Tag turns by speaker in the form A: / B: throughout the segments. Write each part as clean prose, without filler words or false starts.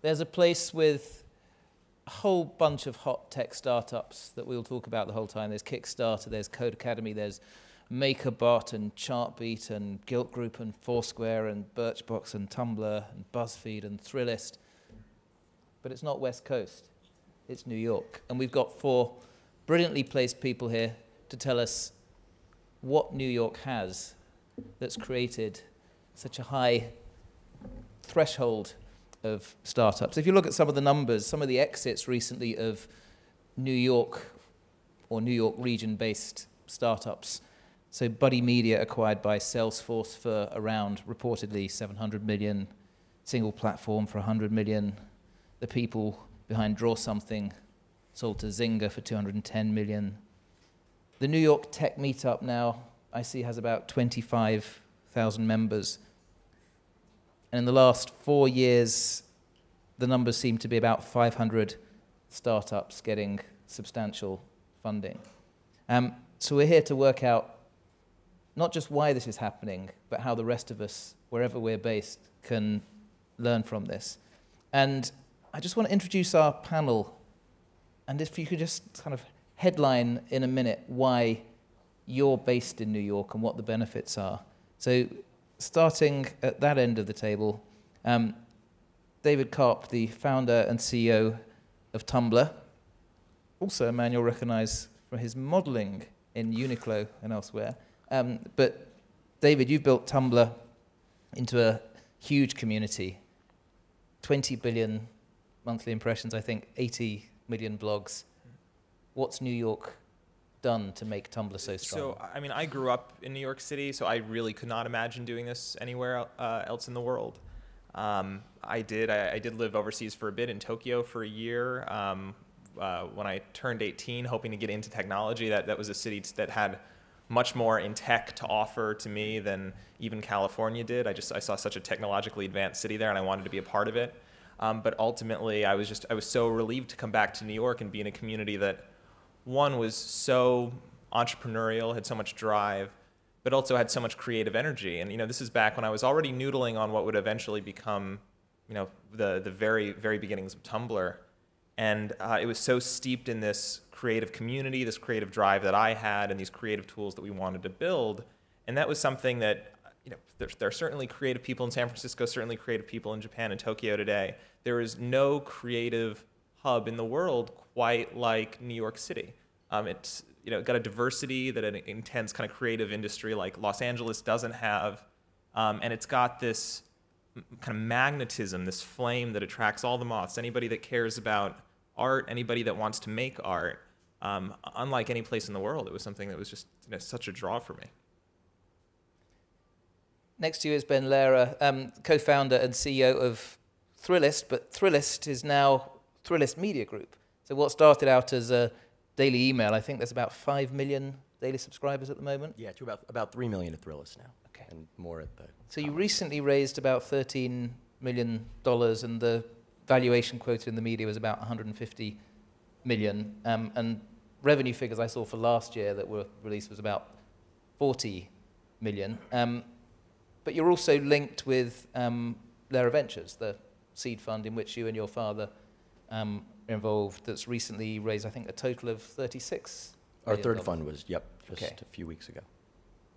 A: There's a place with a whole bunch of hot tech startups that we'll talk about the whole time. There's Kickstarter, there's Code Academy, there's MakerBot and Chartbeat and Guilt Group and Foursquare and Birchbox and Tumblr and Buzzfeed and Thrillist. But it's not West Coast, it's New York. And we've got 4 brilliantly placed people here to tell us what New York has that's created such a high threshold of startups. If you look at some of the numbers, some of the exits recently of New York or New York region-based startups. So Buddy Media acquired by Salesforce for around, reportedly, 700 million, single platform for 100 million. The people behind Draw Something sold to Zynga for 210 million. The New York Tech Meetup now, I see, has about 25,000 members. And in the last 4 years, the numbers seem to be about 500 startups getting substantial funding. So we're here to work out not just why this is happening, but how the rest of us, wherever we're based, can learn from this. And I just want to introduce our panel. And if you could just kind of headline in a minute why you're based in New York and what the benefits are. So starting at that end of the table, David Karp, the founder and CEO of Tumblr, also a man you'll recognize for his modeling in Uniqlo and elsewhere. But David, you've built Tumblr into a huge community, 20 billion monthly impressions, I think, 80 million blogs. What's New York done to make Tumblr so strong?
B: So, I mean, I grew up in New York City, so I really could not imagine doing this anywhere else in the world. I did live overseas for a bit, in Tokyo for a year. When I turned 18, hoping to get into technology, that was a city that had much more in tech to offer to me than even California did. I saw such a technologically advanced city there, and I wanted to be a part of it. But ultimately, I was so relieved to come back to New York and be in a community that, one, was so entrepreneurial, had so much drive, but also had so much creative energy. And this is back when I was already noodling on what would eventually become, the very, very beginnings of Tumblr. And it was so steeped in this creative community, this creative drive that I had, and these creative tools that we wanted to build. And that was something that, there are certainly creative people in San Francisco, certainly creative people in Japan and Tokyo today. There is no creative hub in the world quite like New York City. It's got a diversity that an intense kind of creative industry like Los Angeles doesn't have, and it's got this kind of magnetism, this flame that attracts all the moths. Anybody that cares about art, anybody that wants to make art, unlike any place in the world, it was something that was just such a draw for me.
A: Next to you is Ben Lerer, co-founder and CEO of Thrillist, but Thrillist is now Thrillist Media Group. So what started out as a daily email, I think there's about 5 million daily subscribers at the moment?
C: Yeah, to about 3 million at Thrillist now.
A: Okay.
C: And more at the...
A: So you recently raised about $13 million, and the valuation quoted in the media was about 150 million. And revenue figures I saw for last year that were released was about 40 million. But you're also linked with Lerer Ventures, the seed fund in which you and your father are involved, that's recently raised, I think, a total of 36
C: Our
A: million
C: third
A: dollars.
C: fund was, just
A: Okay.
C: a few weeks ago.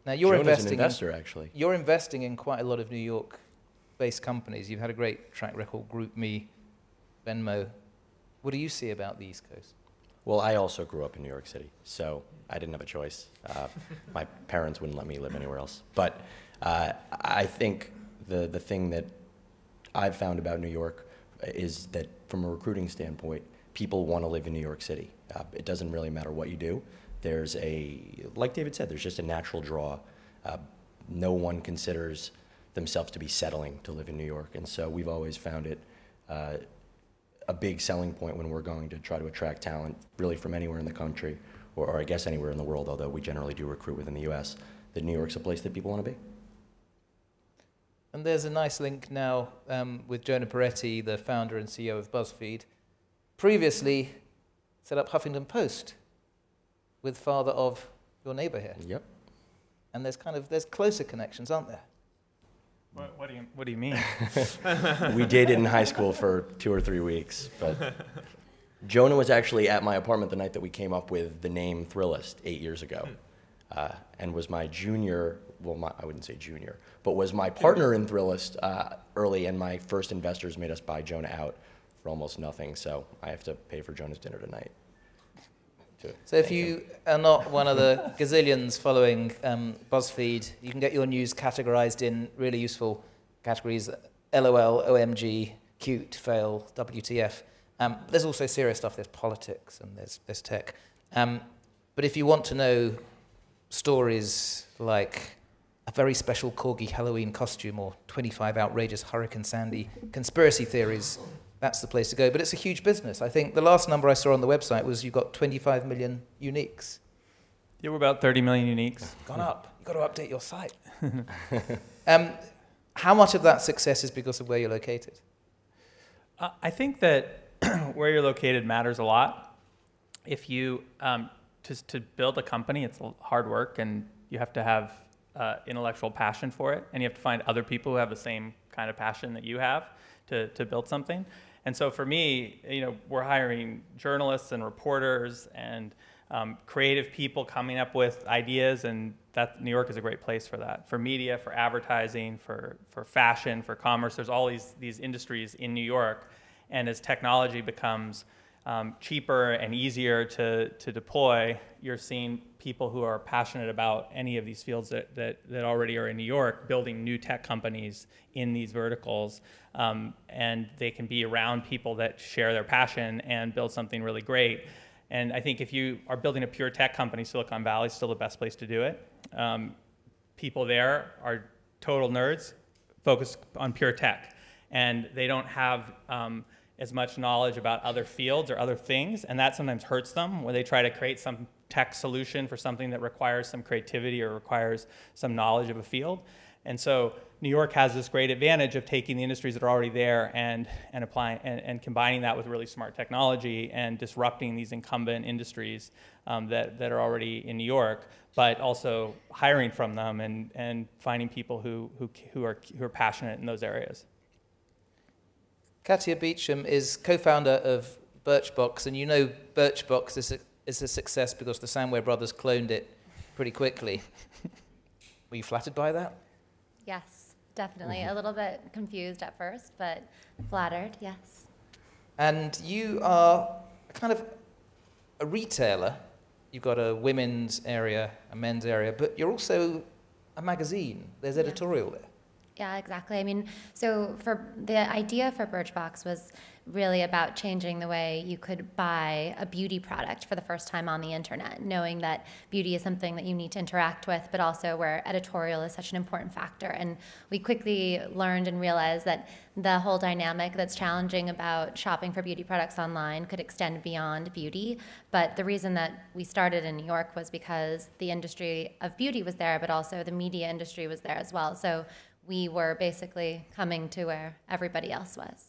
A: Now you're
C: Jonah's an
A: investing
C: investor, actually.
A: You're investing in quite a lot of New York-based companies. You've had a great track record, GroupMe, Venmo. What do you see about the East Coast?
C: Well, I also grew up in New York City, so I didn't have a choice. My parents wouldn't let me live anywhere else. But I think the thing that I've found about New York is that from a recruiting standpoint, people want to live in New York City. It doesn't really matter what you do. There's like David said, there's just a natural draw. No one considers themselves to be settling to live in New York. And so we've always found it a big selling point when we're going to try to attract talent really from anywhere in the country, or I guess anywhere in the world, although we generally do recruit within the US, that New York's a place that people want to be.
A: And there's a nice link now with Jonah Peretti, the founder and CEO of Buzzfeed. Previously set up Huffington Post with father of your neighbor here.
C: Yep.
A: And there's closer connections, aren't there?
D: What do you mean?
C: We dated in high school for 2 or 3 weeks, but Jonah was actually at my apartment the night that we came up with the name Thrillist 8 years ago, and was my junior, well, I wouldn't say junior, but was my partner in Thrillist early, and my first investors made us buy Jonah out for almost nothing, so I have to pay for Jonah's dinner tonight.
A: So if you are not one of the gazillions following Buzzfeed, you can get your news categorized in really useful categories: LOL, OMG, cute, fail, WTF. There's also serious stuff. There's politics and there's tech. But if you want to know stories like a very special corgi Halloween costume or 25 outrageous Hurricane Sandy conspiracy theories, that's the place to go. But it's a huge business. I think the last number I saw on the website was you've got 25 million uniques.
D: Yeah, we're about 30 million uniques.
A: Gone up. You've got to update your site. How much of that success is because of where you're located?
D: I think that where you're located matters a lot. If you, to build a company, it's hard work, and you have to have intellectual passion for it, and you have to find other people who have the same kind of passion that you have to build something. And so for me, we're hiring journalists and reporters and creative people coming up with ideas, and that New York is a great place for that. For media, for advertising, for fashion, for commerce, there's all these industries in New York. And as technology becomes cheaper and easier to deploy, you're seeing people who are passionate about any of these fields that already are in New York building new tech companies in these verticals. And they can be around people that share their passion and build something really great. And I think if you are building a pure tech company, Silicon Valley is still the best place to do it. People there are total nerds focused on pure tech. And they don't have as much knowledge about other fields or other things, and that sometimes hurts them when they try to create some tech solution for something that requires some creativity or requires some knowledge of a field. And so New York has this great advantage of taking the industries that are already there and applying and combining that with really smart technology and disrupting these incumbent industries that are already in New York, but also hiring from them and finding people who are passionate in those areas.
A: Katia Beauchamp is co-founder of Birchbox, and Birchbox is a success because the Samware brothers cloned it pretty quickly. Were you flattered by that?
E: Yes, definitely. A little bit confused at first, but flattered, yes.
A: And you are kind of a retailer. You've got a women's area, a men's area, but you're also a magazine. There's editorial there.
E: Yeah, exactly. I mean, so the idea for Birchbox was really about changing the way you could buy a beauty product for the first time on the internet, knowing that beauty is something that you need to interact with, but also where editorial is such an important factor. And we quickly learned and realized that the whole dynamic that's challenging about shopping for beauty products online could extend beyond beauty. But the reason that we started in New York was because the industry of beauty was there, but also the media industry was there as well. So we were basically coming to where everybody else was.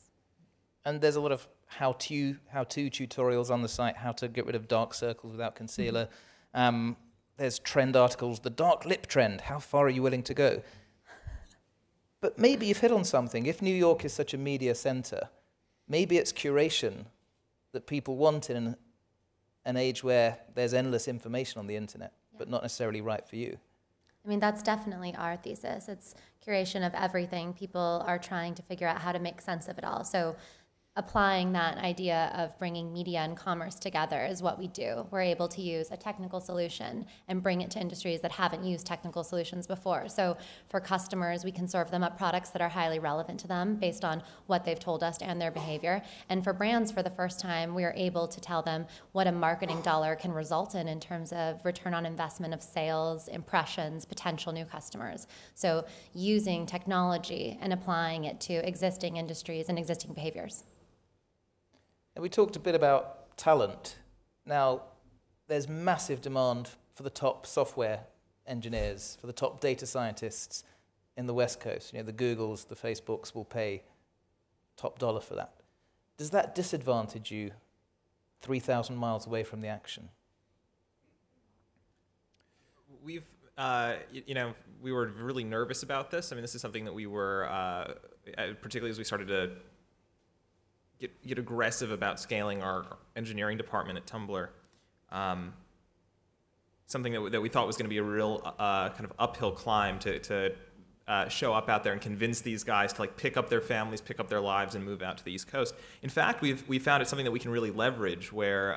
A: And there's a lot of how-to tutorials on the site, how to get rid of dark circles without concealer. There's trend articles, the dark lip trend, how far are you willing to go? But maybe you've hit on something. If New York is such a media center, maybe it's curation that people want in an age where there's endless information on the internet, but not necessarily right for you.
E: I mean, that's definitely our thesis. It's curation of everything. People are trying to figure out how to make sense of it all. So applying that idea of bringing media and commerce together is what we do. We're able to use a technical solution and bring it to industries that haven't used technical solutions before. So for customers, we can serve them up products that are highly relevant to them based on what they've told us and their behavior. And for brands, for the first time, we are able to tell them what a marketing dollar can result in terms of return on investment of sales, impressions, potential new customers. So using technology and applying it to existing industries and existing behaviors.
A: And we talked a bit about talent. Now, there's massive demand for the top software engineers, for the top data scientists in the West Coast. The Googles, the Facebooks will pay top dollar for that. Does that disadvantage you 3,000 miles away from the action?
B: We've, we were really nervous about this. I mean, this is something that we were, particularly as we started to get aggressive about scaling our engineering department at Tumblr. Something that we thought was going to be a real kind of uphill climb to show up out there and convince these guys to like pick up their families, pick up their lives, and move out to the East Coast. In fact, we found it's something that we can really leverage. Where,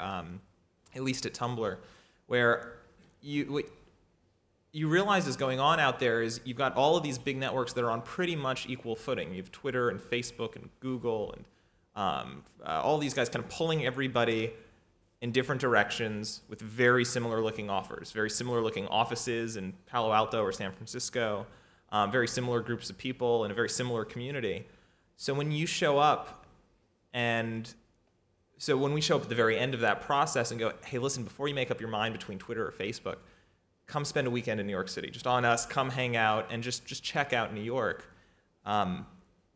B: at least at Tumblr, where you realize is going on out there is you've got all of these big networks that are on pretty much equal footing. You have Twitter and Facebook and Google and all these guys kind of pulling everybody in different directions with very similar looking offers, very similar looking offices in Palo Alto or San Francisco, very similar groups of people in a very similar community. So when you show up when we show up at the very end of that process and go, hey, listen, before you make up your mind between Twitter or Facebook, come spend a weekend in New York City. Just on us, come hang out and just check out New York.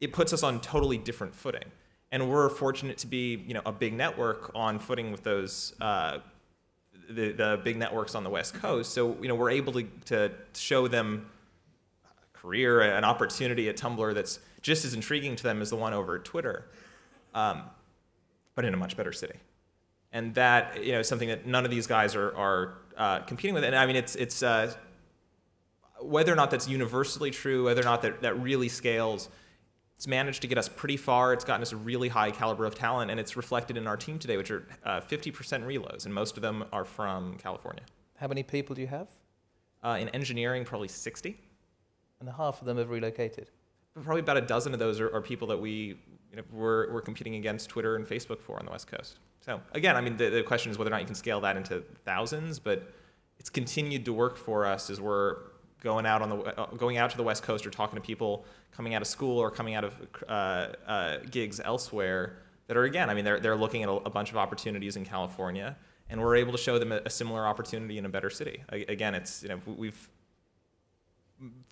B: It puts us on totally different footing. And we're fortunate to be, a big network on footing with those, the big networks on the West Coast. So, we're able to show them a career, an opportunity at Tumblr that's just as intriguing to them as the one over at Twitter, but in a much better city. And that, is something that none of these guys are competing with. And I mean, it's whether or not that's universally true, whether or not that really scales, it's managed to get us pretty far. It's gotten us a really high caliber of talent, and it's reflected in our team today, which are 50% reloads, and most of them are from California.
A: How many people do you have?
B: In engineering, probably 60.
A: And half of them have relocated.
B: Probably about a dozen of those are people that we're competing against Twitter and Facebook for on the West Coast. So again, I mean, the question is whether or not you can scale that into thousands, but it's continued to work for us as we're going out to the West Coast or talking to people coming out of school or coming out of gigs elsewhere that are, again, I mean, they're looking at a bunch of opportunities in California, and we're able to show them a similar opportunity in a better city. Again, it's, we've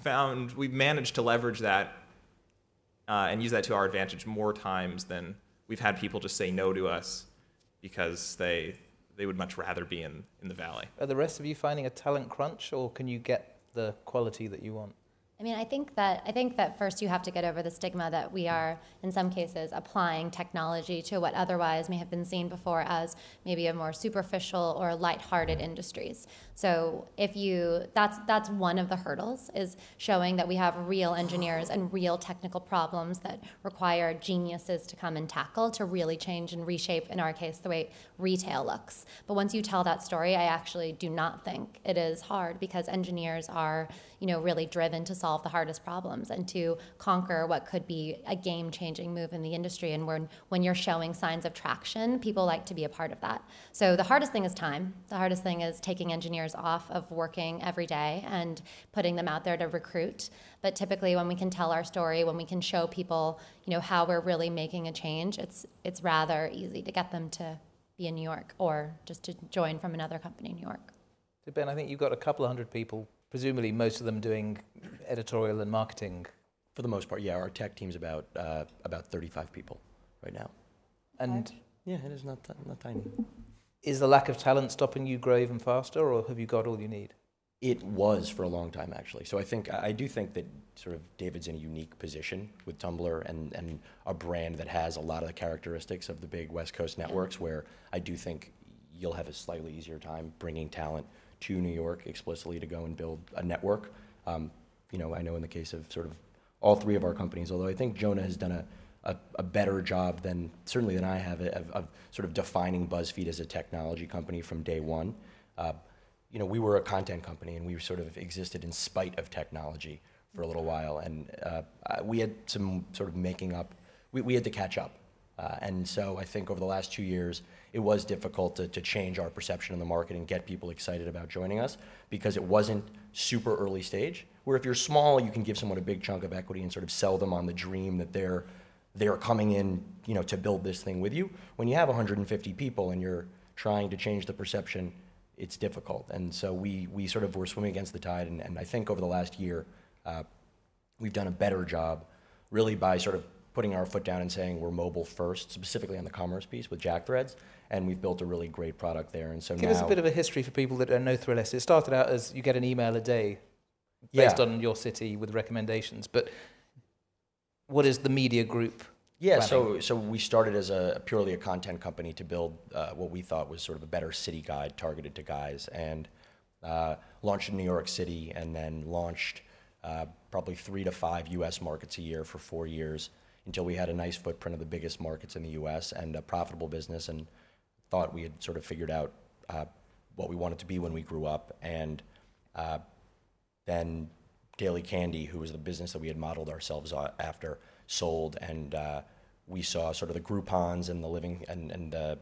B: managed to leverage that and use that to our advantage more times than we've had people just say no to us because they would much rather be in the Valley.
A: Are the rest of you finding a talent crunch, or can you get the quality that you want?
E: I mean, I think that first you have to get over the stigma that we are, in some cases, applying technology to what otherwise may have been seen before as maybe a more superficial or lighthearted industries. So that's one of the hurdles, is showing that we have real engineers and real technical problems that require geniuses to come and tackle to really change and reshape, in our case, the way retail looks. But once you tell that story, I actually do not think it is hard, because engineers are, really driven to solve the hardest problems and to conquer what could be a game-changing move in the industry. And when you're showing signs of traction, people like to be a part of that. So the hardest thing is time. The hardest thing is taking engineers off of working every day and putting them out there to recruit. But typically when we can tell our story, when we can show people, how we're really making a change, it's rather easy to get them to be in New York or just to join from another company in New York.
A: So Ben, I think you've got a couple of hundred people, presumably most of them doing editorial and marketing.
C: For the most part, yeah. Our tech team's about 35 people right now.
A: And
C: yeah, it is not tiny.
A: Is the lack of talent stopping you grow even faster, or have you got all you need?
C: It was for a long time, actually. So I do think that sort of David's in a unique position with Tumblr and a brand that has a lot of the characteristics of the big West Coast networks, where I do think you'll have a slightly easier time bringing talent to New York explicitly to go and build a network. I know in the case of sort of all three of our companies, although I think Jonah has done a better job than I have of sort of defining Buzzfeed as a technology company from day one. We were a content company, and we sort of existed in spite of technology for a little while, and we had some sort of making up. We had to catch up, and so I think over the last 2 years, it was difficult to change our perception in the market and get people excited about joining us, because it wasn't super early stage, where if you're small, you can give someone a big chunk of equity and sort of sell them on the dream that they're coming in, to build this thing with you. When you have 150 people and you're trying to change the perception, it's difficult. And so we sort of were swimming against the tide, and I think over the last year, we've done a better job really by sort of putting our foot down and saying we're mobile first, specifically on the commerce piece with Jack Threads, and we've built a really great product there. And so
A: Give us a bit of a history for people that don't know Thrillist. It started out as you get an email a day based on your city with recommendations, but what is the media group?
C: Yeah,
A: planning?
C: so we started as purely a content company to build what we thought was sort of a better city guide targeted to guys, and launched in New York City, and then launched probably 3 to 5 U.S. markets a year for 4 years until we had a nice footprint of the biggest markets in the U.S. and a profitable business, and thought we had sort of figured out what we wanted to be when we grew up. And then Daily Candy, who was the business that we had modeled ourselves after, sold, and we saw sort of the Groupons and the living and the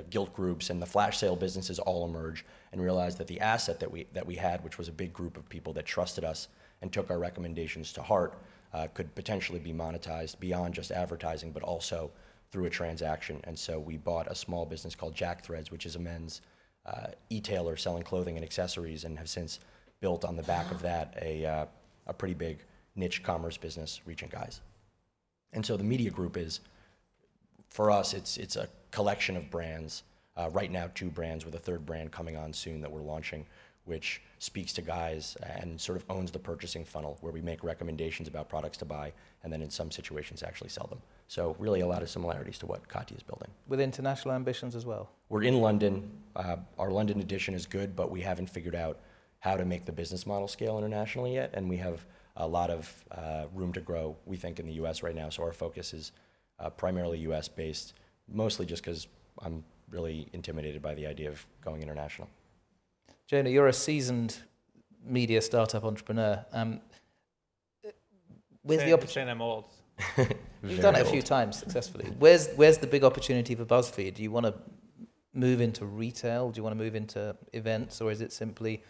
C: guilt groups and the flash sale businesses all emerge, and realized that the asset that we had, which was a big group of people that trusted us and took our recommendations to heart, could potentially be monetized beyond just advertising, but also through a transaction. And so we bought a small business called Jack Threads, which is a men's e-tailer selling clothing and accessories, and have since built on the back of that a pretty big niche commerce business reaching guys. And so the media group is, for us, it's a collection of brands. Right now, 2 brands, with a 3rd brand coming on soon that we're launching, which speaks to guys and sort of owns the purchasing funnel, where we make recommendations about products to buy, and then in some situations actually sell them. So really a lot of similarities to what Katia is building.
A: With international ambitions as well?
C: We're in London. Our London edition is good, but we haven't figured out how to make the business model scale internationally yet, and we have a lot of room to grow, we think, in the US right now. So our focus is primarily US based, mostly just because I'm really intimidated by the idea of going international.
A: Jonah, you're a seasoned media startup entrepreneur. Where's the opportunity?
D: Saying I'm old.
A: You've done it a few times successfully. Where's the big opportunity for Buzzfeed? Do you want to move into retail? Do you want to move into events? Or is it simply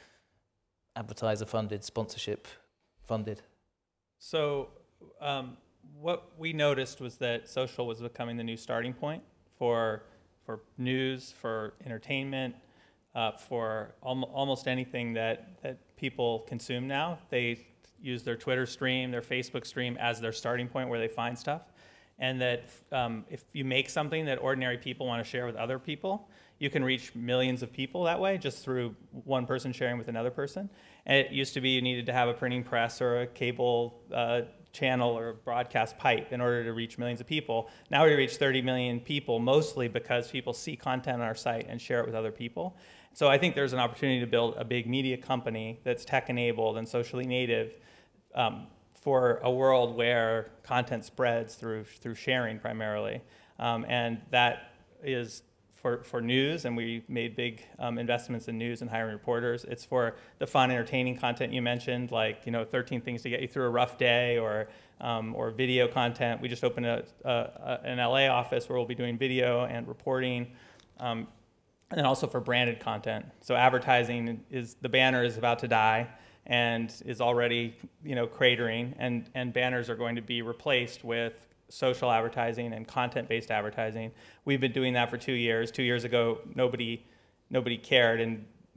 A: advertiser funded, sponsorship funded?
D: So what we noticed was that social was becoming the new starting point for news, for entertainment, for almost anything that people consume now. They use their Twitter stream, their Facebook stream as their starting point where they find stuff. And that if you make something that ordinary people want to share with other people, you can reach millions of people that way just through one person sharing with another person. And it used to be you needed to have a printing press or a cable channel or a broadcast pipe in order to reach millions of people. Now we reach 30 million people, mostly because people see content on our site and share it with other people. So I think there's an opportunity to build a big media company that's tech-enabled and socially native for a world where content spreads through sharing primarily. And that is for news, and we made big investments in news and hiring reporters. It's for the fun, entertaining content you mentioned, like 13 things to get you through a rough day, or video content. We just opened an LA office where we'll be doing video and reporting, and then also for branded content. So advertising the banner is about to die and is already cratering, and banners are going to be replaced with social advertising and content-based advertising. We've been doing that for 2 years. 2 years ago, nobody cared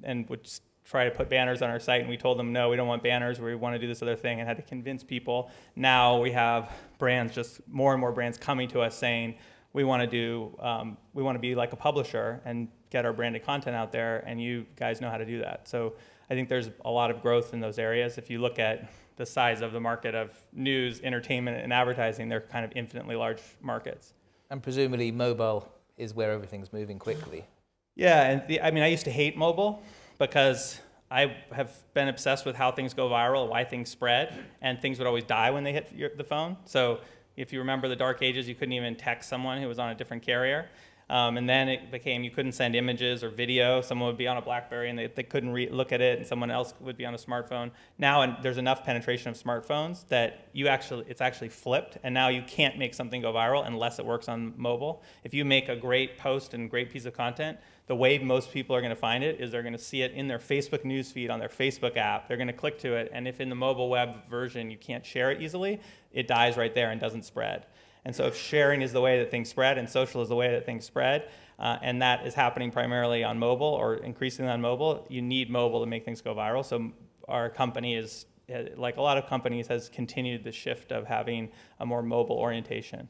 D: and would try to put banners on our site, and we told them, no, we don't want banners, we want to do this other thing, and had to convince people. Now we have brands, just more and more brands coming to us saying, we want to be like a publisher and get our branded content out there, and you guys know how to do that. So I think there's a lot of growth in those areas. If you look at the size of the market of news, entertainment, and advertising, they're kind of infinitely large markets. And
A: presumably mobile is where everything's moving quickly.
D: Yeah, and I used to hate mobile because I have been obsessed with how things go viral, why things spread, and things would always die when they hit the phone. So if you remember the dark ages, you couldn't even text someone who was on a different carrier. And then it became you couldn't send images or video. Someone would be on a BlackBerry and they couldn't look at it, and someone else would be on a smartphone. Now there's enough penetration of smartphones that it's actually flipped, and now you can't make something go viral unless it works on mobile. If you make a great post and great piece of content, the way most people are going to find it is they're going to see it in their Facebook newsfeed on their Facebook app. They're going to click to it, and if in the mobile web version you can't share it easily, it dies right there and doesn't spread. And so if sharing is the way that things spread and social is the way that things spread, and that is happening primarily on mobile or increasingly on mobile, you need mobile to make things go viral. So our company is like a lot of companies, has continued the shift of having a more mobile orientation.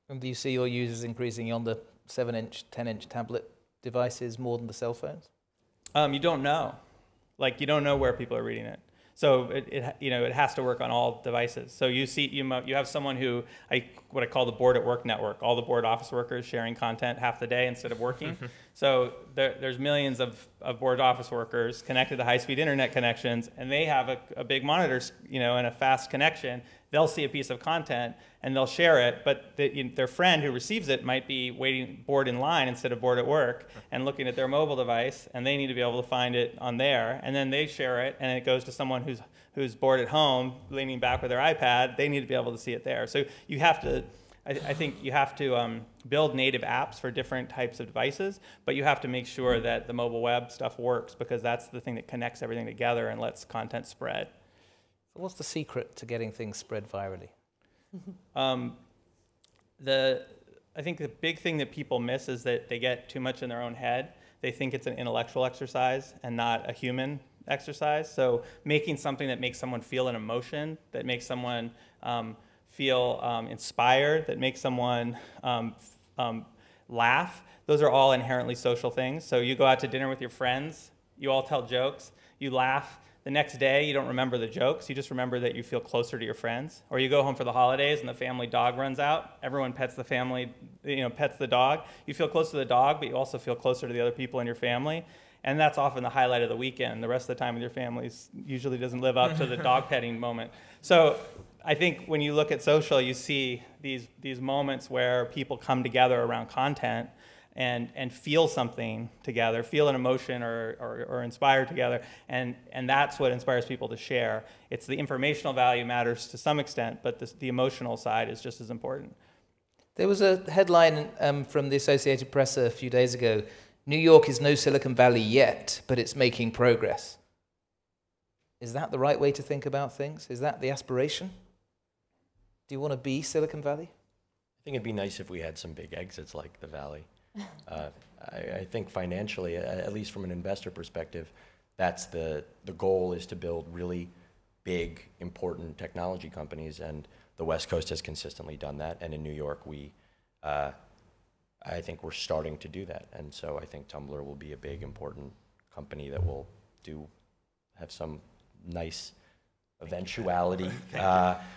A: And do you see your users increasing on the 7-inch, 10-inch tablet devices more than the cell phones?
D: You don't know. Like, you don't know where people are reading it. So it has to work on all devices. So you have someone who, what I call the bored at work network, all the bored office workers sharing content half the day instead of working. So there's millions of bored office workers connected to high-speed internet connections, and they have a big monitor, and a fast connection. They'll see a piece of content and they'll share it, but their friend who receives it might be bored in line instead of bored at work and looking at their mobile device, and they need to be able to find it on there, and then they share it, and it goes to someone who's bored at home, leaning back with their iPad. They need to be able to see it there. So you have to, I think you have to build native apps for different types of devices, but you have to make sure that the mobile web stuff works, because that's the thing that connects everything together and lets content spread.
A: So what's the secret to getting things spread virally?
D: I think the big thing that people miss is that they get too much in their own head. They think it's an intellectual exercise and not a human exercise. So making something that makes someone feel an emotion, that makes someone feel inspired, that makes someone laugh, those are all inherently social things. So you go out to dinner with your friends, you all tell jokes, you laugh. The next day, you don't remember the jokes. You just remember that you feel closer to your friends. Or you go home for the holidays and the family dog runs out. Everyone pets the family, pets the dog. You feel close to the dog, but you also feel closer to the other people in your family. And that's often the highlight of the weekend. The rest of the time with your families usually doesn't live up to the dog petting moment. So I think when you look at social, you see these moments where people come together around content and feel something together, feel an emotion or inspire together, and that's what inspires people to share. It's the informational value matters to some extent, but the emotional side is just as important.
A: There was a headline from the Associated Press a few days ago: New York is no Silicon Valley yet, but it's making progress. Is that the right way to think about things? Is that the aspiration? Do you want to be Silicon Valley?
C: I think it'd be nice if we had some big exits like the Valley. I think financially, at least from an investor perspective, that's the goal, is to build really big, important technology companies, and the West Coast has consistently done that. And in New York, I think we're starting to do that. And so I think Tumblr will be a big, important company that will have some nice eventuality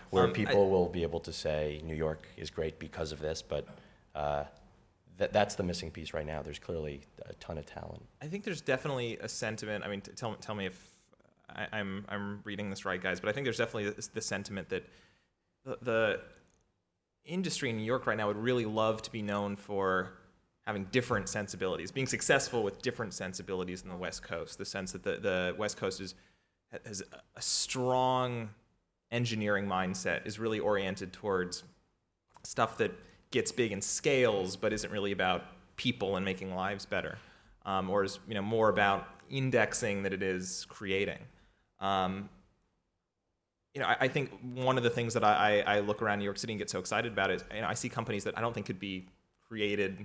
C: where people will be able to say New York is great because of this, but that's the missing piece right now. There's clearly a ton of talent.
B: I think there's definitely a sentiment. I mean, tell me if I'm reading this right, guys, but I think there's definitely the sentiment that the industry in New York right now would really love to be known for having different sensibilities, being successful with different sensibilities than the West Coast. The sense that the West Coast has a strong engineering mindset, is really oriented towards stuff that gets big and scales, but isn't really about people and making lives better, or is more about indexing than it is creating. I think one of the things that I look around New York City and get so excited about is I see companies that I don't think could be created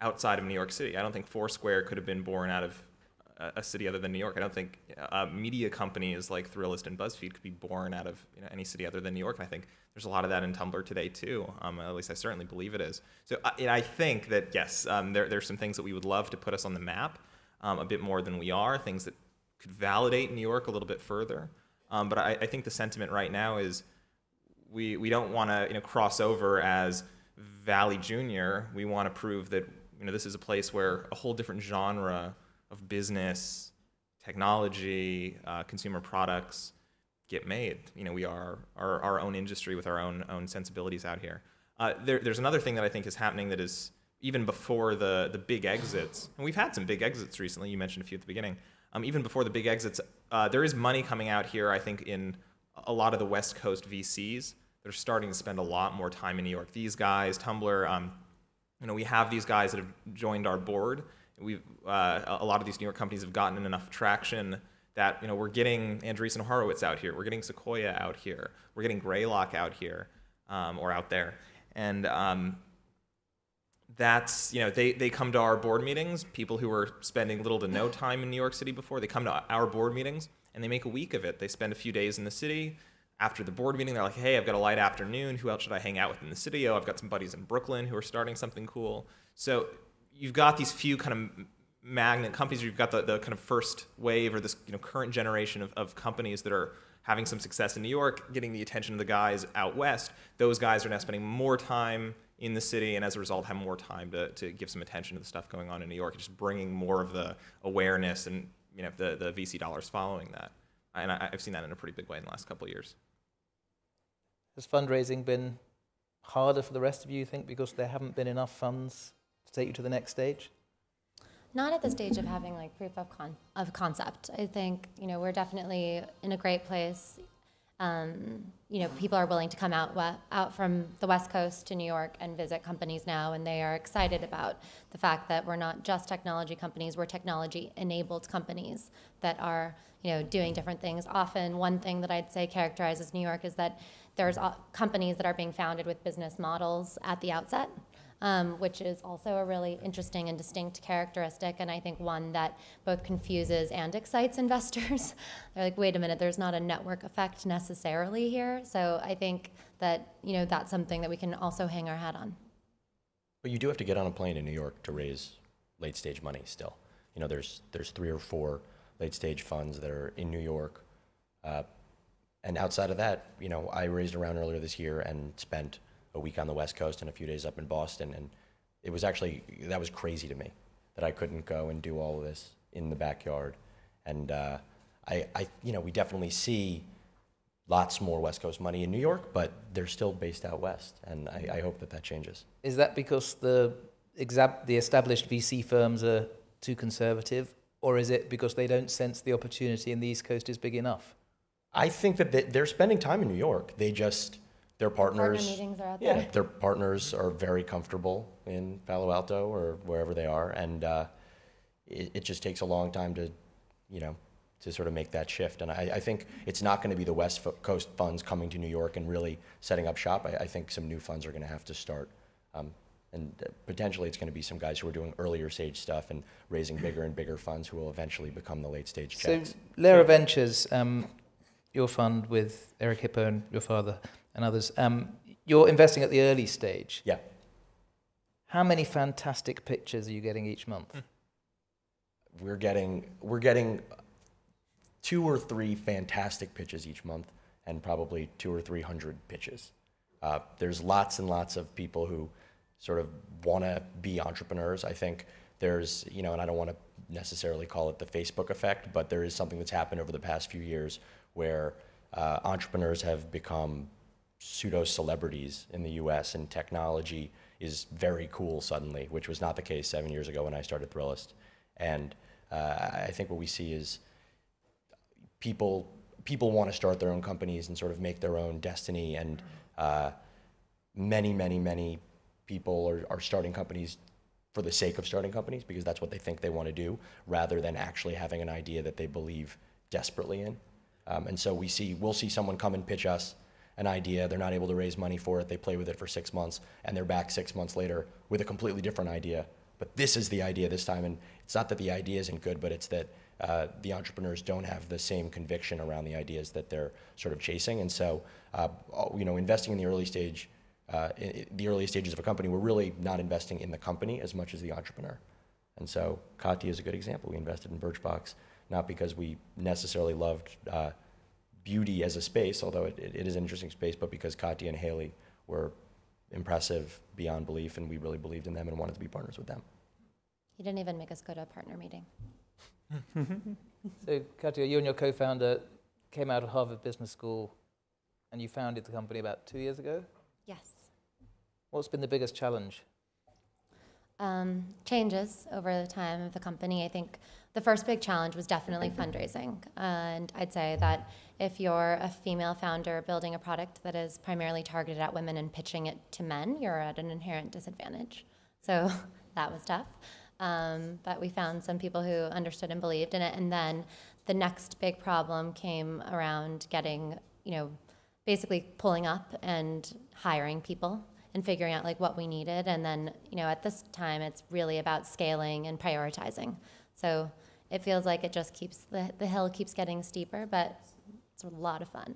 B: outside of New York City. I don't think Foursquare could have been born out of a city other than New York. I don't think media companies like Thrillist and Buzzfeed could be born out of any city other than New York. And I think there's a lot of that in Tumblr today too. At least I certainly believe it is. So I think that yes, there's some things that we would love to put us on the map a bit more than we are. Things that could validate New York a little bit further. But I think the sentiment right now is we don't want to cross over as Valley Junior. We want to prove that this is a place where a whole different genre of business, technology, consumer products get made. We are our own industry with our own sensibilities out here. There's another thing that I think is happening that is even before the big exits, and we've had some big exits recently. You mentioned a few at the beginning. Even before the big exits, there is money coming out here, I think, in a lot of the West Coast VCs that are starting to spend a lot more time in New York. These guys, Tumblr, we have these guys that have joined our board. A lot of these New York companies have gotten enough traction that we're getting Andreessen Horowitz out here, we're getting Sequoia out here, we're getting Greylock out here, or out there, and that's, they come to our board meetings. People who are spending little to no time in New York City before, they come to our board meetings and they make a week of it. They spend a few days in the city. After the board meeting, they're like, hey, I've got a light afternoon. Who else should I hang out with in the city? Oh, I've got some buddies in Brooklyn who are starting something cool. So you've got these few kind of magnet companies. You've got the kind of first wave or this current generation of companies that are having some success in New York, getting the attention of the guys out west. Those guys are now spending more time in the city, and as a result, have more time to give some attention to the stuff going on in New York, just bringing more of the awareness and the VC dollars following that. And I've seen that in a pretty big way in the last couple of years.
A: Has fundraising been harder for the rest of you think, because there haven't been enough funds to take you to the next stage?
E: Not at the stage of having like proof of concept. I think we're definitely in a great place. People are willing to come out from the West Coast to New York and visit companies now, and they are excited about the fact that we're not just technology companies, we're technology-enabled companies that are doing different things. Often, one thing that I'd say characterizes New York is that there's companies that are being founded with business models at the outset, which is also a really interesting and distinct characteristic, and I think one that both confuses and excites investors. They're like, wait a minute, there's not a network effect necessarily here. So I think that that's something that we can also hang our hat on.
C: But you do have to get on a plane in New York to raise late stage money still. There's 3 or 4 late stage funds that are in New York. And outside of that, I raised a round earlier this year and spent a week on the West Coast and a few days up in Boston. And it was that was crazy to me that I couldn't go and do all of this in the backyard. And we definitely see lots more West Coast money in New York, but they're still based out West. And I hope that changes.
A: Is that because the established VC firms are too conservative, or is it because they don't sense the opportunity in the East Coast is big enough?
C: I think that they're spending time in New York. Their partners,
E: partner meetings are out there.
C: Their partners are very comfortable in Palo Alto or wherever they are, and it just takes a long time to sort of make that shift. And I think it's not going to be the West Coast funds coming to New York and really setting up shop. I think some new funds are going to have to start, and potentially it's going to be some guys who are doing earlier stage stuff and raising bigger and bigger funds who will eventually become the late stage checks.
A: So Lerer Ventures, your fund with Eric Hippone, your father, and others, you're investing at the early stage.
C: Yeah.
A: How many fantastic pitches are you getting each month?
C: We're getting 2 or 3 fantastic pitches each month, and probably 200 or 300 pitches. There's lots and lots of people who sort of want to be entrepreneurs. I think there's, and I don't want to necessarily call it the Facebook effect, but there is something that's happened over the past few years where entrepreneurs have become pseudo-celebrities in the US, and technology is very cool suddenly, which was not the case 7 years ago when I started Thrillist. And I think what we see is people want to start their own companies and sort of make their own destiny, and many people are starting companies for the sake of starting companies because that's what they think they want to do, rather than actually having an idea that they believe desperately in. And so we'll see someone come and pitch us an idea. They're not able to raise money for it. They play with it for 6 months, and they're back 6 months later with a completely different idea. But this is the idea this time, and it's not that the idea isn't good, but it's that the entrepreneurs don't have the same conviction around the ideas that they're sort of chasing. And so, investing in the early stage, the early stages of a company, we're really not investing in the company as much as the entrepreneur. And so Katia is a good example. We invested in Birchbox, not because we necessarily loved beauty as a space, although it is an interesting space, but because Katia and Haley were impressive beyond belief, and we really believed in them and wanted to be partners with them.
E: You didn't even make us go to a partner meeting.
A: So Katia, you and your co-founder came out of Harvard Business School, and you founded the company about 2 years ago?
E: Yes.
A: What's been the biggest challenge?
E: Changes over the time of the company. I think the first big challenge was definitely fundraising. And I'd say that if you're a female founder building a product that is primarily targeted at women and pitching it to men, you're at an inherent disadvantage. So that was tough. But we found some people who understood and believed in it. And then the next big problem came around getting, basically pulling up and hiring people and figuring out like what we needed. And then, you know, at this time, it's really about scaling and prioritizing. So it feels like it just keeps, the hill keeps getting steeper, but it's a lot of fun.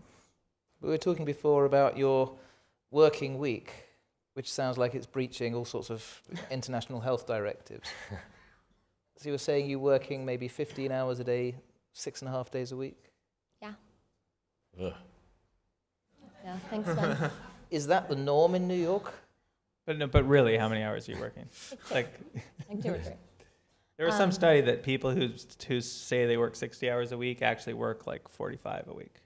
A: We were talking before about your working week, which sounds like it's breaching all sorts of international health directives. So you were saying you're working maybe 15 hours a day, 6.5 days a week?
E: Yeah.
C: Ugh.
E: Yeah, thanks, Ben.
A: Is that the norm in New York?
D: But no, but really, how many hours are you working? Like,
E: Like 2 or 3.
D: there was some study that people who say they work 60 hours a week actually work like 45 a week.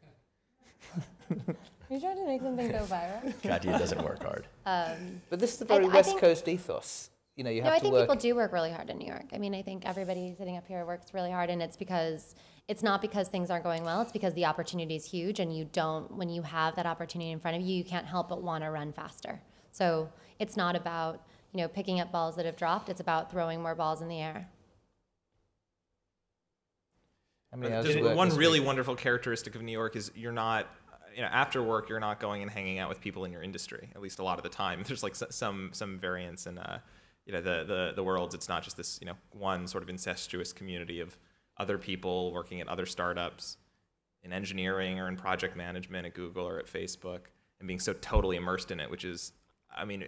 E: Are you trying to make something go viral?
C: Katia doesn't work hard.
A: But this is the very West Coast ethos. You know, you have
E: No, I
A: to
E: think
A: work.
E: people do work really hard in New York. I mean, I think everybody sitting up here works really hard, and it's because it's not because things aren't going well. It's because the opportunity is huge, and you don't. When you have that opportunity in front of you, you can't help but want to run faster. So it's not about, you know, picking up balls that have dropped. It's about throwing more balls in the air.
A: I mean, how's your
B: There's
A: work
B: one
A: this
B: really
A: week?
B: wonderful characteristic of New York is you're not, you know, after work you're not going and hanging out with people in your industry. At least a lot of the time, there's like some variance in, you know, the worlds. It's not just this, you know, one sort of incestuous community of other people working at other startups in engineering or in project management at Google or at Facebook and being so totally immersed in it, which is, I mean,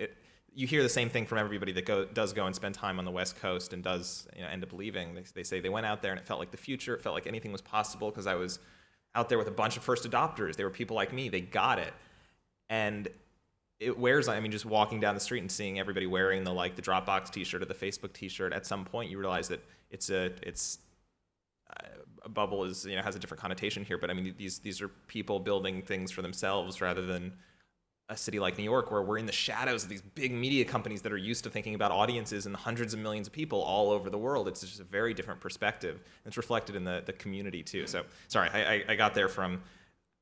B: you hear the same thing from everybody that does go and spend time on the West Coast and does, you know, end up leaving. They say they went out there and it felt like the future. It felt like anything was possible because I was out there with a bunch of first adopters. They were people like me. They got it. And it wears, I mean, just walking down the street and seeing everybody wearing the Dropbox t-shirt or the Facebook t-shirt, at some point you realize that a bubble is, you know, has a different connotation here. But I mean, these are people building things for themselves rather than a city like New York, where we're in the shadows of these big media companies that are used to thinking about audiences and hundreds of millions of people all over the world. It's just a very different perspective. It's reflected in the community too. So sorry, I got there from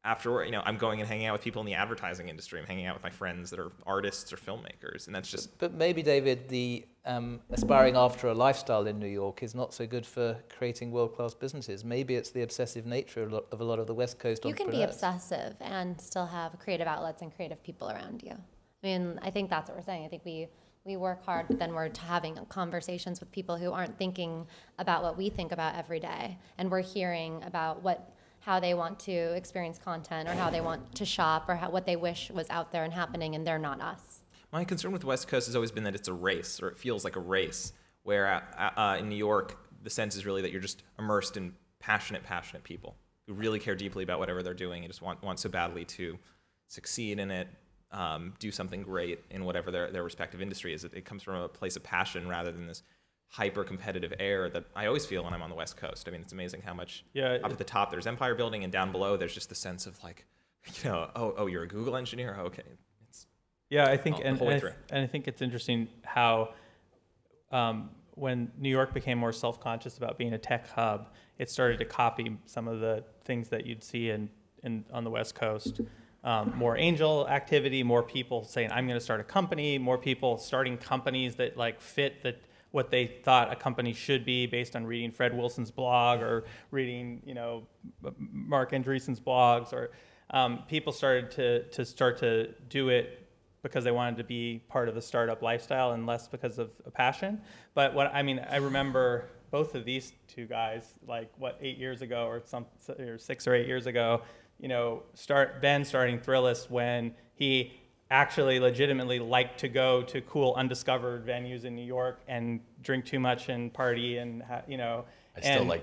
B: after, you know, I'm going and hanging out with people in the advertising industry. I'm hanging out with my friends that are artists or filmmakers, and that's just. But
A: maybe, David, the aspiring after a lifestyle in New York is not so good for creating world-class businesses. Maybe it's the obsessive nature of a lot of the West Coast entrepreneurs.
E: You can be obsessive and still have creative outlets and creative people around you. I mean, I think that's what we're saying. I think we work hard, but then we're having conversations with people who aren't thinking about what we think about every day, and we're hearing about how they want to experience content or how they want to shop or what they wish was out there and happening, and they're not us.
B: My concern with the West Coast has always been that it's a race, or it feels like a race, where in New York, the sense is really that you're just immersed in passionate people who really care deeply about whatever they're doing and just want so badly to succeed in it, do something great in whatever their respective industry is. It comes from a place of passion rather than this hyper-competitive air that I always feel when I'm on the West Coast. I mean, it's amazing how much up at the top there's empire building, and down below there's just the sense of like, you know, oh, you're a Google engineer? Okay.
D: Yeah, I think, and I think it's interesting how when New York became more self-conscious about being a tech hub, it started to copy some of the things that you'd see on the West Coast. More angel activity, more people saying, I'm going to start a company, more people starting companies that like fit what they thought a company should be based on reading Fred Wilson's blog or reading, you know, Mark Andreessen's blogs, or people started to do it because they wanted to be part of the startup lifestyle and less because of a passion. But I remember both of these two guys, like 8 years ago or 6 or 8 years ago, you know, Ben starting Thrillist when he actually legitimately liked to go to cool undiscovered venues in New York and drink too much and party and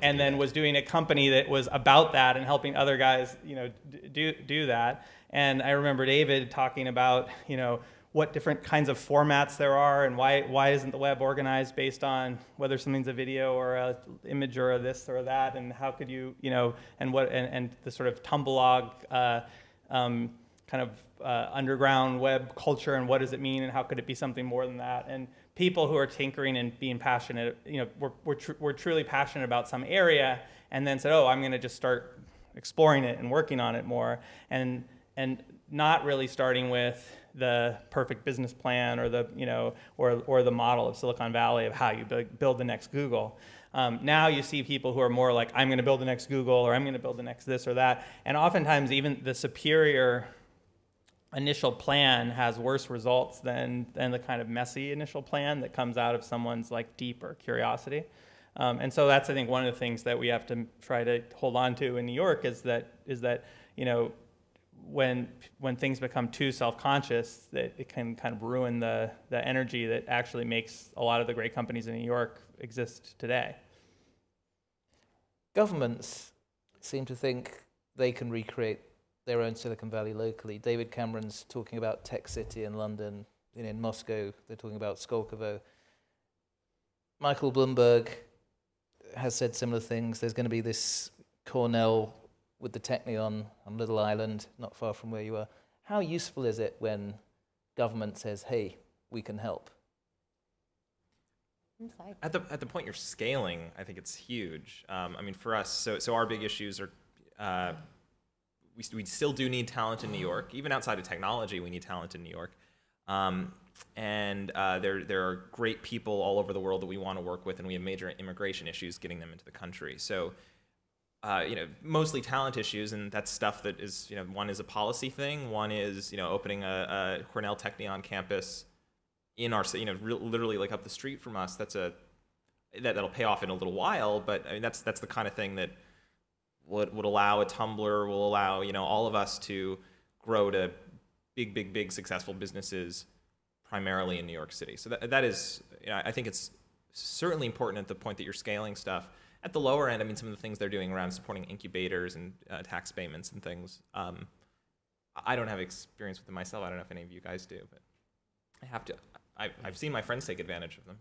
D: then was doing a company that was about that and helping other guys, you know, do that. And I remember David talking about, you know, what different kinds of formats there are and why isn't the web organized based on whether something's a video or a image or a this or that, and how could you, you know, and the sort of Tumblr kind of underground web culture, and what does it mean, and how could it be something more than that? And people who are tinkering and being passionate, you know, we're truly passionate about some area, and then said, oh, I'm going to just start exploring it and working on it more, and not really starting with the perfect business plan or the, you know, or the model of Silicon Valley of how you build the next Google. Now you see people who are more like, I'm going to build the next Google, or I'm going to build the next this or that, and oftentimes even the superior initial plan has worse results than the kind of messy initial plan that comes out of someone's like deeper curiosity. And so that's, I think, one of the things that we have to try to hold on to in New York is that you know, when things become too self-conscious, that it can kind of ruin the energy that actually makes a lot of the great companies in New York exist today.
A: Governments seem to think they can recreate their own Silicon Valley locally. David Cameron's talking about Tech City in London. You know, in Moscow, they're talking about Skolkovo. Michael Bloomberg has said similar things. There's going to be this Cornell with the Technion on Little Island, not far from where you are. How useful is it when government says, hey, we can help?
B: At the point you're scaling, I think it's huge. I mean, for us, so our big issues are, we still do need talent in New York. Even outside of technology, we need talent in New York. And there are great people all over the world that we want to work with, and we have major immigration issues getting them into the country. So, you know, mostly talent issues, and that's stuff that is, you know, one is a policy thing, one is, you know, opening a Cornell Technion campus in our, you know, literally like up the street from us. That'll pay off in a little while, but I mean, that's the kind of thing that would allow a Tumblr, will allow, you know, all of us to grow to big successful businesses primarily in New York City. So that is, you know, I think it's certainly important at the point that you're scaling stuff. At the lower end, I mean, some of the things they're doing around supporting incubators and tax payments and things, I don't have experience with them myself. I don't know if any of you guys do, but I have to. I've seen my friends take advantage of them.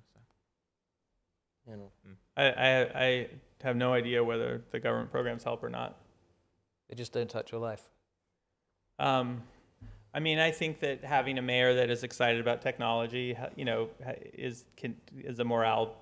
B: So.
D: I have no idea whether the government programs help or not.
A: They just don't touch your life.
D: I mean, I think that having a mayor that is excited about technology, you know, is a morale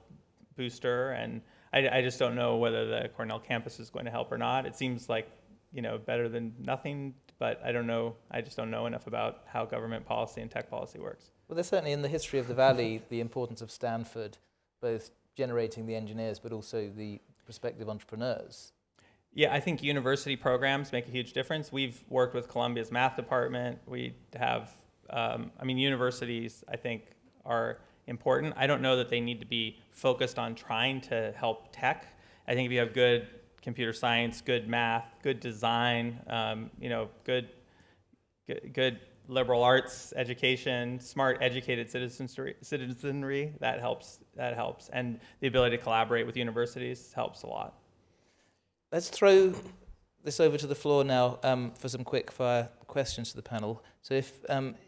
D: booster, and I just don't know whether the Cornell campus is going to help or not. It seems like, you know, better than nothing, but I don't know. I just don't know enough about how government policy and tech policy works.
A: Well, there's certainly in the history of the Valley the importance of Stanford, both generating the engineers but also the prospective entrepreneurs.
D: Yeah, I think university programs make a huge difference. We've worked with Columbia's math department. We have, I mean, universities, I think, are important. I don't know that they need to be focused on trying to help tech. I think if you have good computer science, good math, good design, you know, good liberal arts education, smart, educated citizenry, that helps. And the ability to collaborate with universities helps a lot.
A: Let's throw this over to the floor now for some quick fire questions to the panel. So if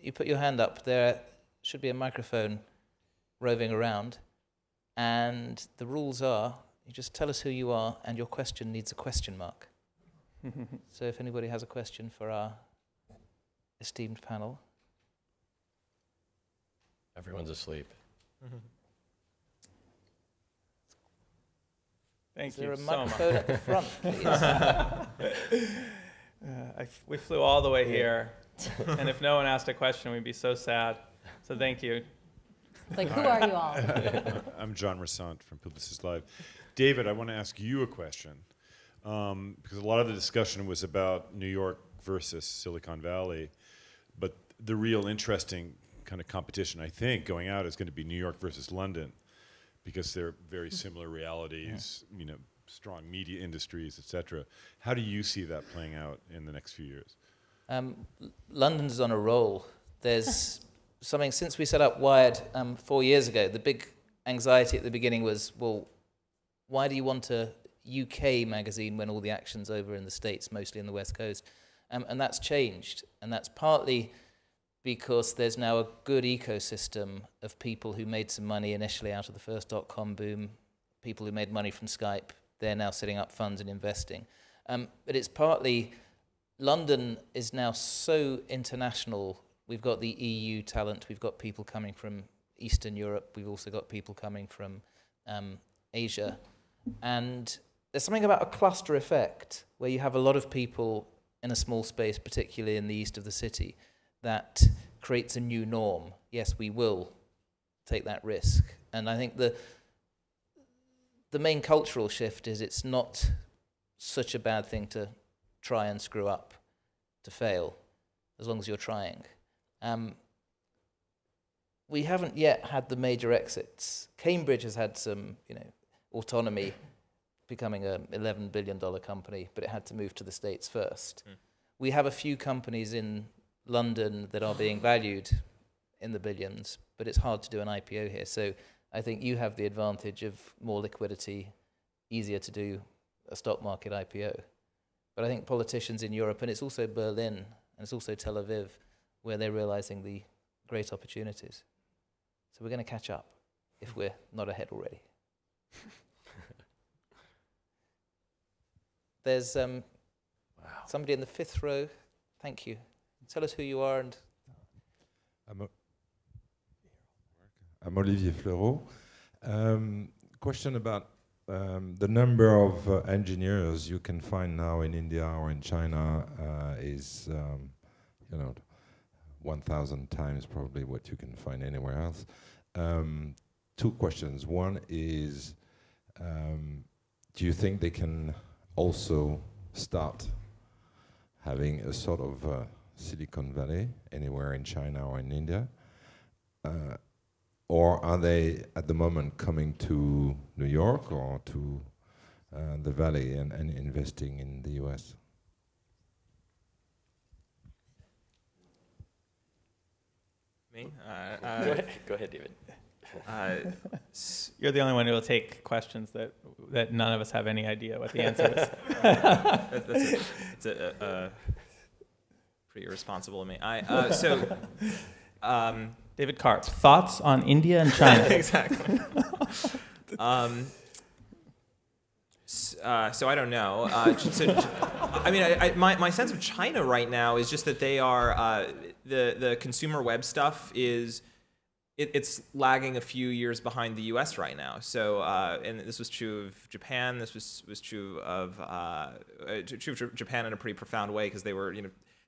A: you put your hand up, there should be a microphone roving around. And the rules are, you just tell us who you are, and your question needs a question mark. So if anybody has a question for our esteemed panel.
C: Everyone's asleep.
D: Thank
A: you. Is
D: so
A: there a microphone at the front, please?
D: We flew all the way here, and if no one asked a question, we'd be so sad. So thank you.
E: It's like, who are you all?
F: I'm John Rassant from Publicis Live. David, I want to ask you a question, because a lot of the discussion was about New York versus Silicon Valley, but the real interesting kind of competition, I think, going out is going to be New York versus London, because they're very similar realities, you know, strong media industries, et cetera. How do you see that playing out in the next few years?
A: London's on a roll. There's something, since we set up Wired 4 years ago, the big anxiety at the beginning was, well, why do you want a UK magazine when all the action's over in the States, mostly in the West Coast? And that's changed. And that's partly because there's now a good ecosystem of people who made some money initially out of the first .com boom, people who made money from Skype. They're now setting up funds and investing. But it's partly, London is now so international. We've got the EU talent. We've got people coming from Eastern Europe. We've also got people coming from Asia. And there's something about a cluster effect where you have a lot of people in a small space, particularly in the east of the city, that creates a new norm. Yes, we will take that risk. And I think the main cultural shift is it's not such a bad thing to try and screw up, to fail. as long as you're trying. We haven't yet had the major exits. Cambridge has had some, autonomy, becoming a $11 billion company, but it had to move to the States first. We have a few companies in London that are being valued in the billions, but it's hard to do an IPO here. So I think you have the advantage of more liquidity, easier to do a stock market IPO. But I think politicians in Europe, and it's also Berlin, and it's also Tel Aviv, where they're realizing the great opportunities. So we're going to catch up if we're not ahead already. There's somebody in the fifth row. Thank you. Tell us who you are. And
G: I'm Olivier Fleureau. Question about the number of engineers you can find now in India or in China is, 1,000 times probably what you can find anywhere else. Two questions. One is, do you think they can also start having a sort of Silicon Valley anywhere in China or in India? Or are they at the moment coming to New York or to the Valley and investing in the US?
B: Me?
C: Go ahead, David.
D: You're the only one who will take questions that none of us have any idea what the answer is.
B: It's a pretty irresponsible of me.
D: David Karp, thoughts on India and China?
B: Exactly. So I don't know. My sense of China right now is just that they are the consumer web stuff is it's lagging a few years behind the U.S. right now. So and this was true of Japan. This was true of Japan in a pretty profound way because they were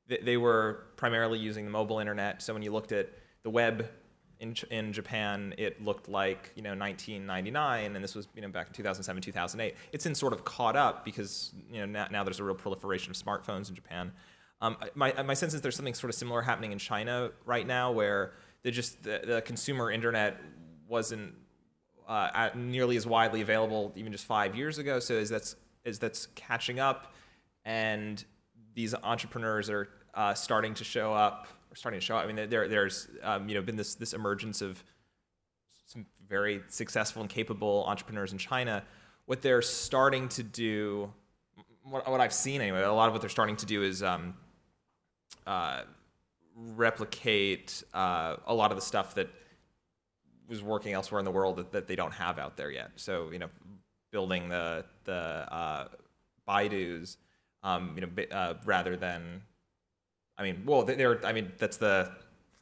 B: they were primarily using the mobile internet. So when you looked at the web in Japan, it looked like 1999, and this was back in 2007, 2008. It's in sort of caught up because now there's a real proliferation of smartphones in Japan. My sense is there's something sort of similar happening in China right now, where the consumer internet wasn't nearly as widely available even just 5 years ago. So as that's catching up, and these entrepreneurs are starting to show up. I mean, there's been this emergence of some very successful and capable entrepreneurs in China. What they're starting to do, what I've seen anyway, a lot of what they're starting to do is replicate a lot of the stuff that was working elsewhere in the world that they don't have out there yet. So building the Baidus, rather than. That's the.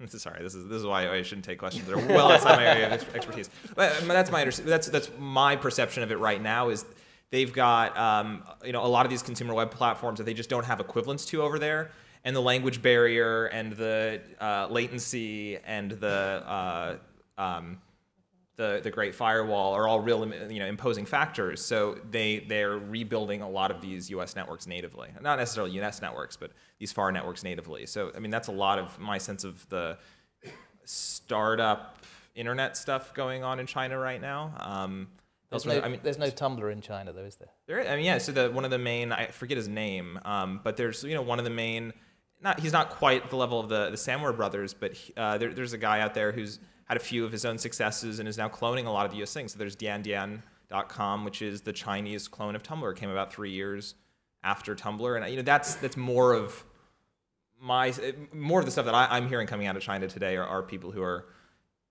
B: Sorry, this is why I shouldn't take questions that are well outside my area of expertise. But that's my perception of it right now. Is they've got a lot of these consumer web platforms that they just don't have equivalents to over there, and the language barrier and the latency and the Great Firewall are all real imposing factors. So they're rebuilding a lot of these U.S. networks natively, not necessarily U.S. networks, but these FAR networks natively. So that's a lot of my sense of the startup internet stuff going on in China right now.
A: There's no Tumblr in China, though, is there?
B: So one of the main, I forget his name, but there's one of the main. He's not quite the level of the Samwer brothers, but there's a guy out there who's had a few of his own successes and is now cloning a lot of the US things. So there's diandian.com, which is the Chinese clone of Tumblr. It came about 3 years after Tumblr, and that's more of the stuff that I'm hearing coming out of China today are people who are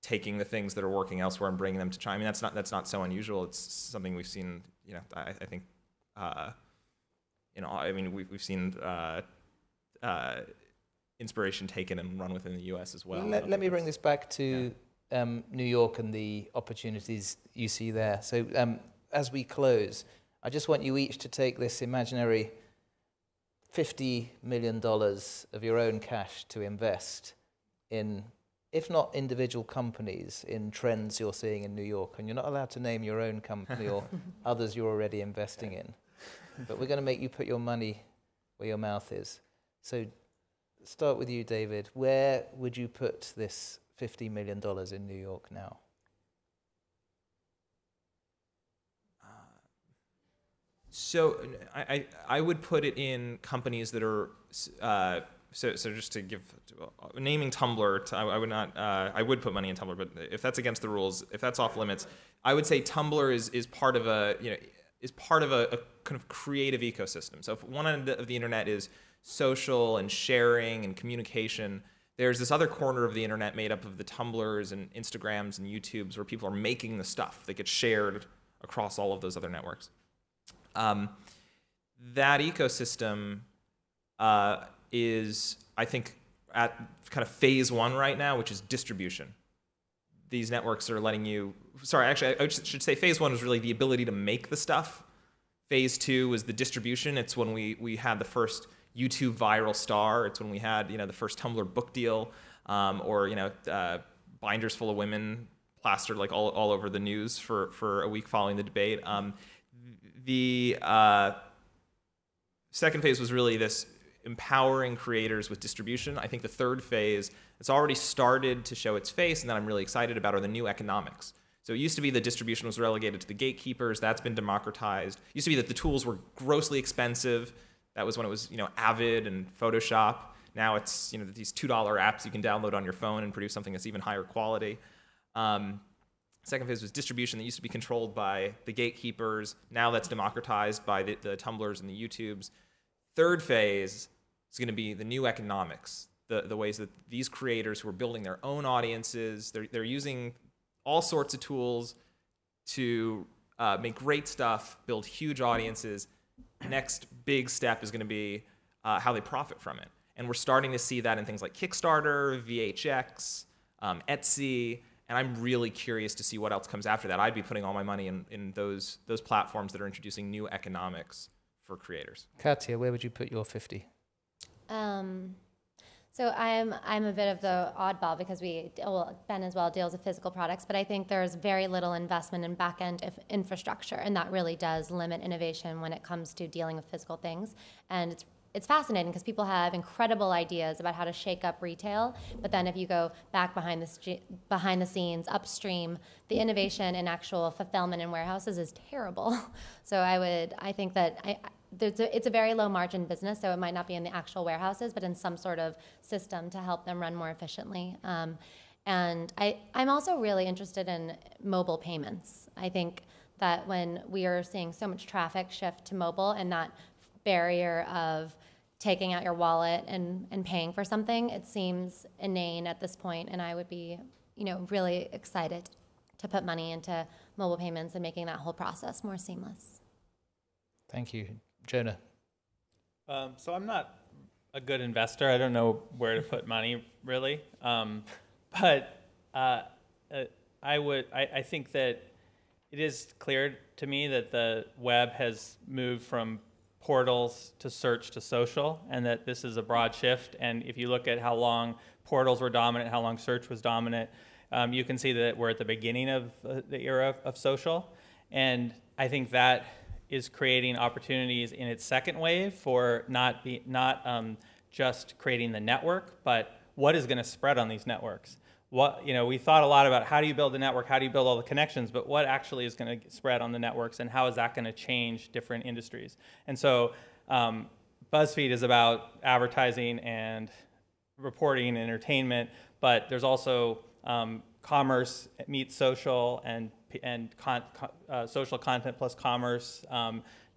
B: taking the things that are working elsewhere and bringing them to China. I mean, that's not so unusual. It's something we've seen. I think we've seen inspiration taken and run within the U.S. as well.
A: Let me bring this back to New York and the opportunities you see there. So as we close, I just want you each to take this imaginary $50 million of your own cash to invest in, if not individual companies, in trends you're seeing in New York. And you're not allowed to name your own company or others you're already investing in. But we're going to make you put your money where your mouth is. So start with you, David. Where would you put this $50 million in New York now?
B: So I would put it in companies that are so just to give naming Tumblr. I would not. I would put money in Tumblr, but if that's against the rules, if that's off limits, I would say Tumblr is part of a kind of creative ecosystem. So if one end of the internet is social and sharing and communication, there's this other corner of the internet made up of the Tumblrs and Instagrams and YouTubes where people are making the stuff that gets shared across all of those other networks. That ecosystem is, I think, at kind of phase one right now, which is distribution. These networks are letting you, sorry, actually, I should say phase one was really the ability to make the stuff. Phase two was the distribution. It's when we had the first YouTube viral star. It's when we had, the first Tumblr book deal, or, binders full of women plastered like all over the news for a week following the debate. The second phase was really this empowering creators with distribution. I think the third phase, it's already started to show its face, and that I'm really excited about, are the new economics. So it used to be the distribution was relegated to the gatekeepers. That's been democratized. It used to be that the tools were grossly expensive. That was when it was, Avid and Photoshop. Now it's, these $2 apps you can download on your phone and produce something that's even higher quality. Second phase was distribution that used to be controlled by the gatekeepers. Now that's democratized by the Tumblrs and the YouTubes. Third phase is going to be the new economics, the ways that these creators who are building their own audiences, they're using all sorts of tools to make great stuff, build huge audiences. Next big step is going to be how they profit from it. And we're starting to see that in things like Kickstarter, VHX, Etsy, and I'm really curious to see what else comes after that. I'd be putting all my money in those platforms that are introducing new economics for creators.
A: Katia, where would you put your 50?
E: So I'm a bit of the oddball because Ben as well deals with physical products, but I think there's very little investment in back-end infrastructure, and that really does limit innovation when it comes to dealing with physical things. And it's fascinating because people have incredible ideas about how to shake up retail, but then if you go back behind the scenes, upstream, the innovation in actual fulfillment in warehouses is terrible. So I think that it's a very low margin business, so it might not be in the actual warehouses, but in some sort of system to help them run more efficiently. And I'm also really interested in mobile payments. I think that when we are seeing so much traffic shift to mobile and that barrier of taking out your wallet and paying for something, it seems inane at this point, and I would be, really excited to put money into mobile payments and making that whole process more seamless.
A: Thank you. Jonah?
D: So I'm not a good investor. I don't know where to put money, really. But I think that it is clear to me that the web has moved from portals to search to social, and that this is a broad shift. And if you look at how long portals were dominant, how long search was dominant, you can see that we're at the beginning of the era of social. And I think that is creating opportunities in its second wave for not just creating the network, but what is going to spread on these networks. We thought a lot about how do you build a network, how do you build all the connections, but what actually is going to spread on the networks, and how is that going to change different industries? And so Buzzfeed is about advertising and reporting and entertainment, but there's also commerce meets social, and social content plus commerce.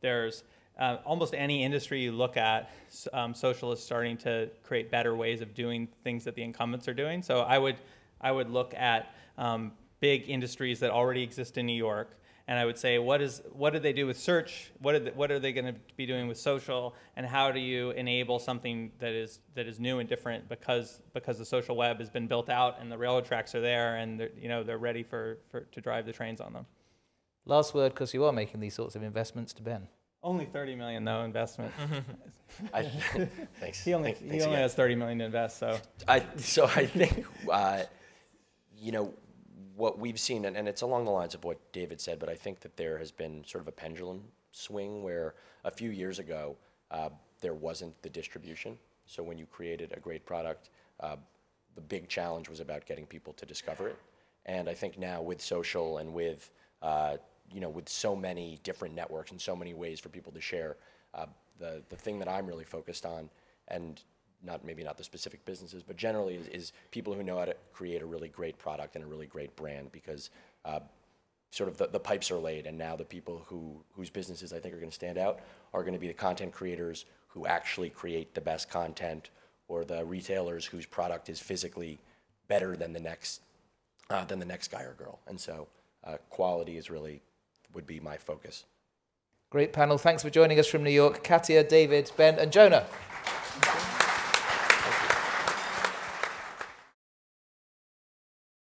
D: There's almost any industry you look at, social is starting to create better ways of doing things that the incumbents are doing. So I would look at big industries that already exist in New York, and I would say, what did they do with search? What are they going to be doing with social? And how do you enable something that is new and different because the social web has been built out and the railroad tracks are there, and they're ready to drive the trains on them.
A: Last word, because you are making these sorts of investments, to Ben.
D: Only $30 million, though, investment.
C: Thanks.
D: He only has $30 million to invest, so.
C: I think, what we've seen, and it's along the lines of what David said, but I think that there has been sort of a pendulum swing where a few years ago there wasn't the distribution. So when you created a great product, the big challenge was about getting people to discover it. And I think now with social and with, with so many different networks and so many ways for people to share, the thing that I'm really focused on, and maybe not the specific businesses, but generally is people who know how to create a really great product and a really great brand, because sort of the pipes are laid, and now the people whose businesses I think are going to stand out are going to be the content creators who actually create the best content, or the retailers whose product is physically better than the next guy or girl. And so quality would be my focus.
A: Great panel. Thanks for joining us from New York. Katia, David, Ben, and Jonah.